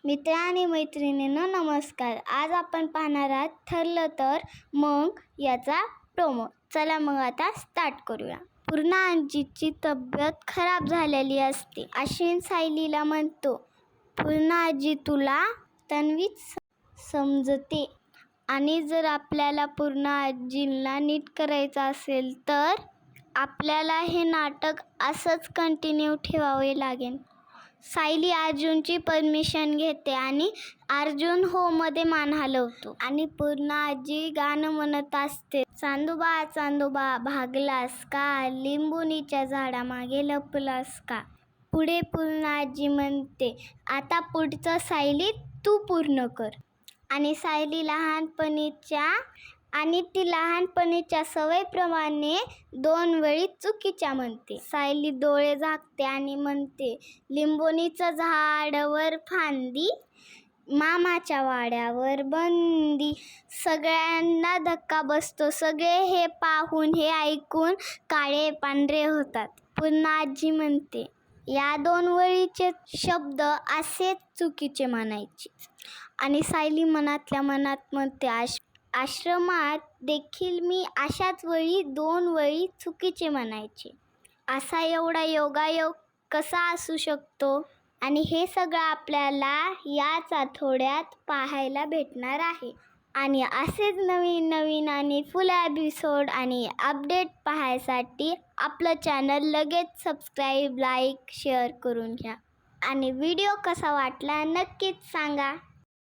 मित्र आणि मैत्रिणींनो नमस्कार. आज आपण पाहणार आहात ठरलं तर मग याचा प्रोमो. चला मग आता स्टार्ट करूया. पूर्णा आजीची तब्येत खराब झालेली असते. अश्विन सायलीला म्हणतो, पूर्णा आजी तुला तन्वीच समजते आणि जर आपल्याला पूर्णा आजीला नीट करायचं असेल तर आपल्याला हे नाटक असंच कंटिन्यू ठेवावे लागेल. सायली अर्जुनची परमिशन घेते आणि अर्जुन हो मध्ये मान हलवतो आणि पूर्णा आजी गाणं म्हणत असते. चांदोबा चांदोबा भागलास का, लिंबुनीच्या झाडामागे लपलास का. पुढे पूर्णा आजी म्हणते, आता पुढचं सायली तू पूर्ण कर. आणि सायली लहानपणीच्या सवयीप्रमाणे 2 वेळी चुकीच्या म्हणते. सायली डोळे झाकते आणि म्हणते, लिंबोणीचं झाडावर फांदी, मामाच्या वाड्यावर बंदी. सगळ्यांना धक्का बसतो. सगळे हे पाहून हे ऐकून काळे पांढरे होतात. पूर्णा आजी म्हणते, या 2 वळीचे शब्द असेच चुकीचे म्हणायचे. आणि सायली मनातल्या मनात म्हणते, आश्रमात देखील मी अशाच वेळी 2 वळी चुकीचे म्हणायचे. असा एवढा योगायोग कसा असू शकतो? आणि हे सगळं आपल्याला याच आठवड्यात पाहायला भेटणार आहे. आणि असेच नवीन आणि फुल एपिसोड आणि अपडेट पाहायसाठी आपलं चॅनल लगेच सबस्क्राईब, लाईक, शेअर करून घ्या. आणि व्हिडिओ कसा वाटला नक्कीच सांगा.